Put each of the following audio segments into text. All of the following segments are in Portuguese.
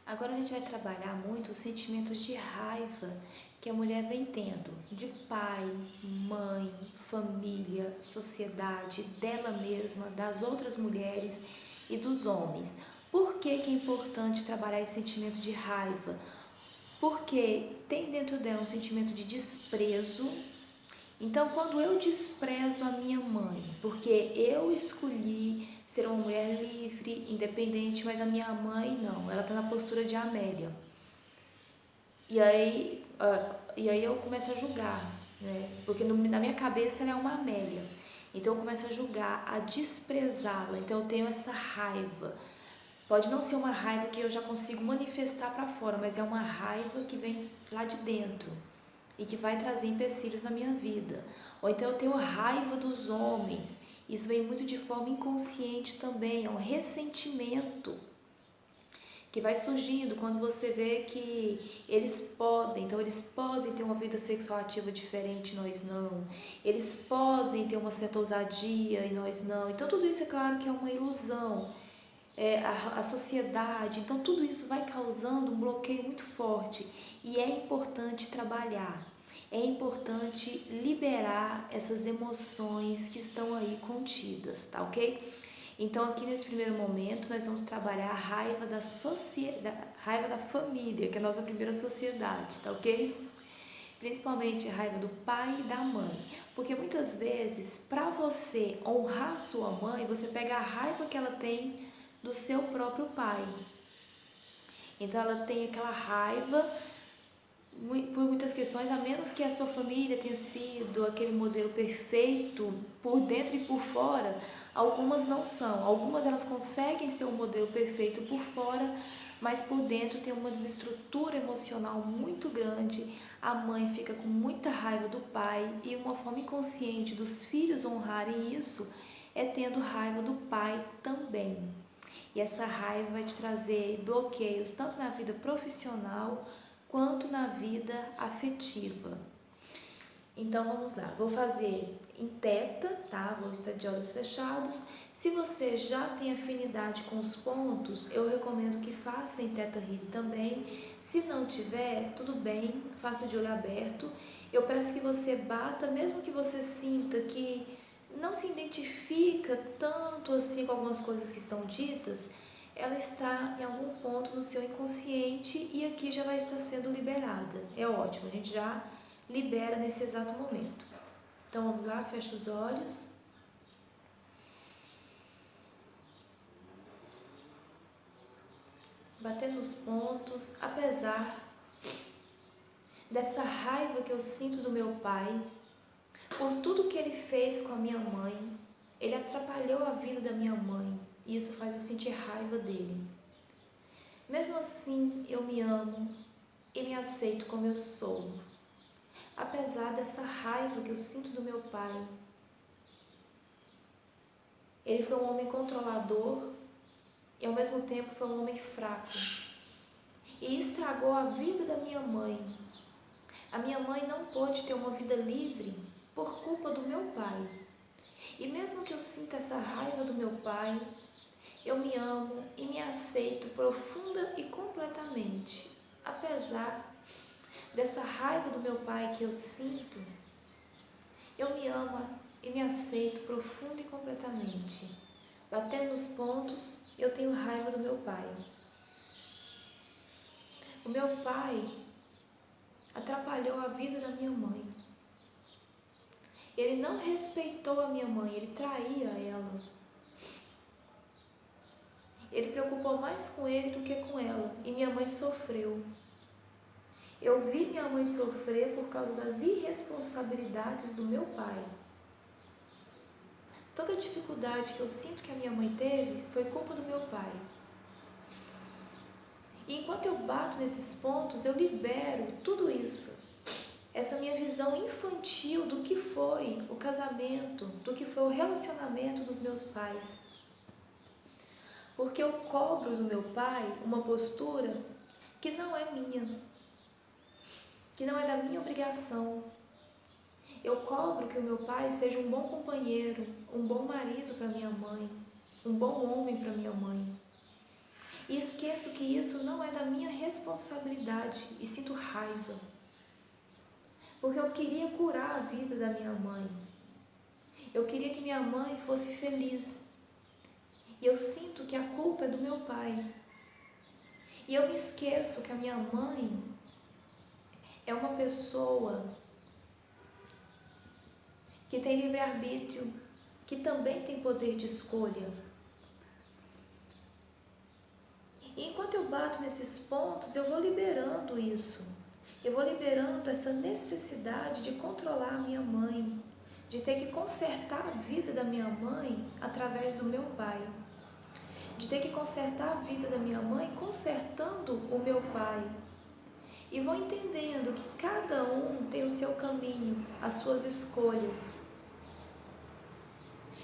Agora a gente vai trabalhar muito os sentimentos de raiva que a mulher vem tendo de pai, mãe, família, sociedade, dela mesma, das outras mulheres e dos homens. Por que que é importante trabalhar esse sentimento de raiva? Porque tem dentro dela um sentimento de desprezo. Então, quando eu desprezo a minha mãe, porque eu escolhi ser uma mulher livre, independente, mas a minha mãe não, ela está na postura de Amélia. E aí eu começo a julgar, né? Porque na minha cabeça ela é uma Amélia. Então eu começo a julgar, a desprezá-la. Então eu tenho essa raiva. Pode não ser uma raiva que eu já consigo manifestar para fora, mas é uma raiva que vem lá de dentro e que vai trazer empecilhos na minha vida. Ou então eu tenho raiva dos homens. Isso vem muito de forma inconsciente também, é um ressentimento que vai surgindo quando você vê que eles podem, então eles podem ter uma vida sexual ativa diferente, nós não. Eles podem ter uma certa ousadia e nós não. Então tudo isso é claro que é uma ilusão. A sociedade, então tudo isso vai causando um bloqueio muito forte e é importante trabalhar, é importante liberar essas emoções que estão aí contidas, tá ok? Então aqui nesse primeiro momento nós vamos trabalhar a raiva raiva da família, que é a nossa primeira sociedade, tá ok? Principalmente a raiva do pai e da mãe, porque muitas vezes para você honrar sua mãe, você pega a raiva que ela tem do seu próprio pai. Então ela tem aquela raiva por muitas questões, a menos que a sua família tenha sido aquele modelo perfeito por dentro e por fora, algumas não são. Algumas elas conseguem ser um modelo perfeito por fora, mas por dentro tem uma desestrutura emocional muito grande. A mãe fica com muita raiva do pai e uma forma inconsciente dos filhos honrarem isso é tendo raiva do pai também. E essa raiva vai te trazer bloqueios tanto na vida profissional quanto na vida afetiva. Então vamos lá, vou fazer em teta, tá? Vou estar de olhos fechados. Se você já tem afinidade com os pontos, eu recomendo que faça em teta healing também. Se não tiver, tudo bem, faça de olho aberto. Eu peço que você bata, mesmo que você sinta que não se identifica tanto assim com algumas coisas que estão ditas, ela está em algum ponto no seu inconsciente e aqui já vai estar sendo liberada. É ótimo, a gente já libera nesse exato momento. Então vamos lá, fecha os olhos. Bater nos pontos, apesar dessa raiva que eu sinto do meu pai, por tudo que ele fez com a minha mãe, ele atrapalhou a vida da minha mãe e isso faz eu sentir raiva dele. Mesmo assim, eu me amo e me aceito como eu sou. Apesar dessa raiva que eu sinto do meu pai, ele foi um homem controlador e ao mesmo tempo foi um homem fraco e estragou a vida da minha mãe. A minha mãe não pôde ter uma vida livre por culpa do meu pai. E mesmo que eu sinta essa raiva do meu pai, eu me amo e me aceito profunda e completamente. Apesar dessa raiva do meu pai que eu sinto, eu me amo e me aceito profunda e completamente. Batendo nos pontos, eu tenho raiva do meu pai. O meu pai atrapalhou a vida da minha mãe. Ele não respeitou a minha mãe, ele traía ela. Ele preocupou mais com ele do que com ela e minha mãe sofreu. Eu vi minha mãe sofrer por causa das irresponsabilidades do meu pai. Toda a dificuldade que eu sinto que a minha mãe teve foi culpa do meu pai. E enquanto eu bato nesses pontos, eu libero tudo isso. Essa minha visão infantil do que foi o casamento, do que foi o relacionamento dos meus pais. Porque eu cobro do meu pai uma postura que não é minha, que não é da minha obrigação. Eu cobro que o meu pai seja um bom companheiro, um bom marido para minha mãe, um bom homem para minha mãe. E esqueço que isso não é da minha responsabilidade e sinto raiva. Porque eu queria curar a vida da minha mãe. Eu queria que minha mãe fosse feliz. E eu sinto que a culpa é do meu pai. E eu me esqueço que a minha mãe é uma pessoa que tem livre-arbítrio, que também tem poder de escolha. E enquanto eu bato nesses pontos, eu vou liberando isso. Eu vou liberando essa necessidade de controlar a minha mãe, de ter que consertar a vida da minha mãe através do meu pai, de ter que consertar a vida da minha mãe consertando o meu pai. E vou entendendo que cada um tem o seu caminho, as suas escolhas.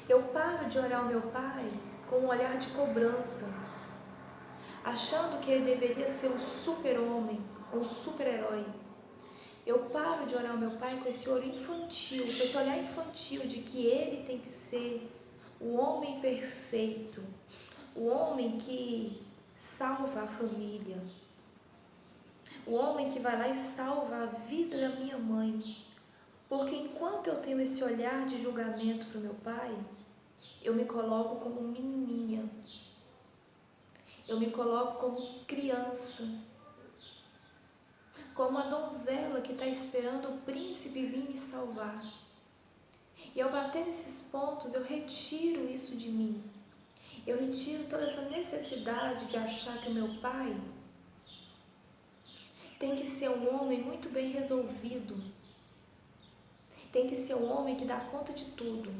Eu paro de olhar o meu pai com um olhar de cobrança, achando que ele deveria ser um super-homem, um super-herói. Eu paro de olhar o meu pai com esse olho infantil, com esse olhar infantil de que ele tem que ser o homem perfeito, o homem que salva a família, o homem que vai lá e salva a vida da minha mãe. Porque enquanto eu tenho esse olhar de julgamento para o meu pai, eu me coloco como menininha, eu me coloco como criança, como a donzela que está esperando o príncipe vir me salvar. E ao bater nesses pontos, eu retiro isso de mim. Eu retiro toda essa necessidade de achar que o meu pai tem que ser um homem muito bem resolvido, tem que ser um homem que dá conta de tudo.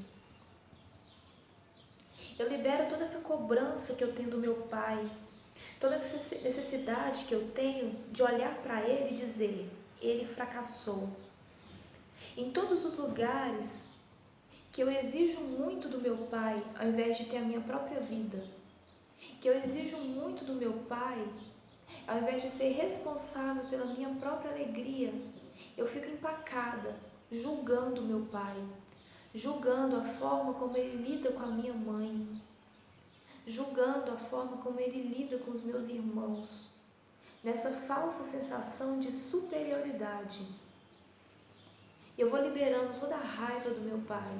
Eu libero toda essa cobrança que eu tenho do meu pai, toda essa necessidade que eu tenho de olhar para ele e dizer, ele fracassou. Em todos os lugares que eu exijo muito do meu pai, ao invés de ter a minha própria vida, que eu exijo muito do meu pai, ao invés de ser responsável pela minha própria alegria, eu fico empacada, julgando o meu pai, julgando a forma como ele lida com a minha mãe, julgando a forma como ele lida com os meus irmãos, nessa falsa sensação de superioridade. Eu vou liberando toda a raiva do meu pai.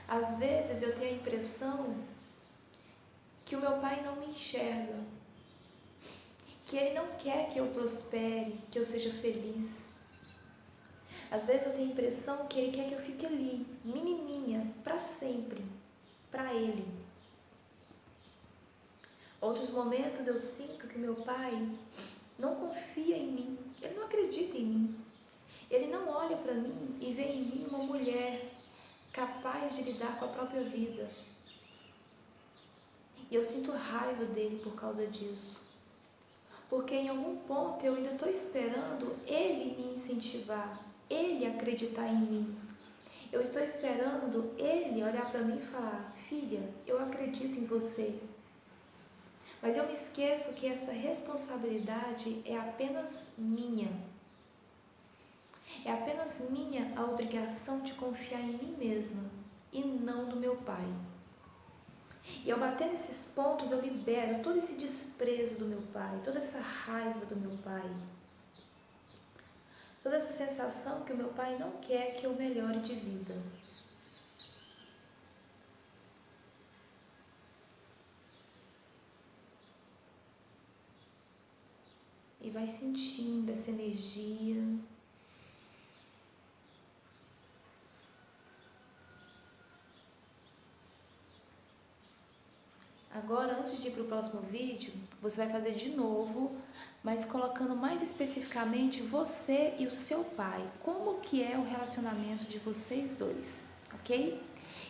Às vezes eu tenho a impressão que o meu pai não me enxerga, que ele não quer que eu prospere, que eu seja feliz. Às vezes eu tenho a impressão que ele quer que eu fique ali, menininha, para sempre, para ele. Outros momentos eu sinto que meu pai não confia em mim, ele não acredita em mim. Ele não olha para mim e vê em mim uma mulher capaz de lidar com a própria vida. E eu sinto raiva dele por causa disso. Porque em algum ponto eu ainda estou esperando ele me incentivar, ele acreditar em mim. Eu estou esperando ele olhar para mim e falar, filha, eu acredito em você. Mas eu me esqueço que essa responsabilidade é apenas minha. É apenas minha a obrigação de confiar em mim mesma e não do meu pai. E ao bater nesses pontos eu libero todo esse desprezo do meu pai, toda essa raiva do meu pai, toda essa sensação que o meu pai não quer que eu melhore de vida. E vai sentindo essa energia. Agora, antes de ir para o próximo vídeo, você vai fazer de novo, mas colocando mais especificamente você e o seu pai. Como que é o relacionamento de vocês dois, ok?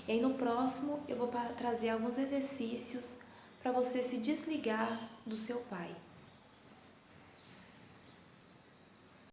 E aí no próximo eu vou trazer alguns exercícios para você se desligar do seu pai.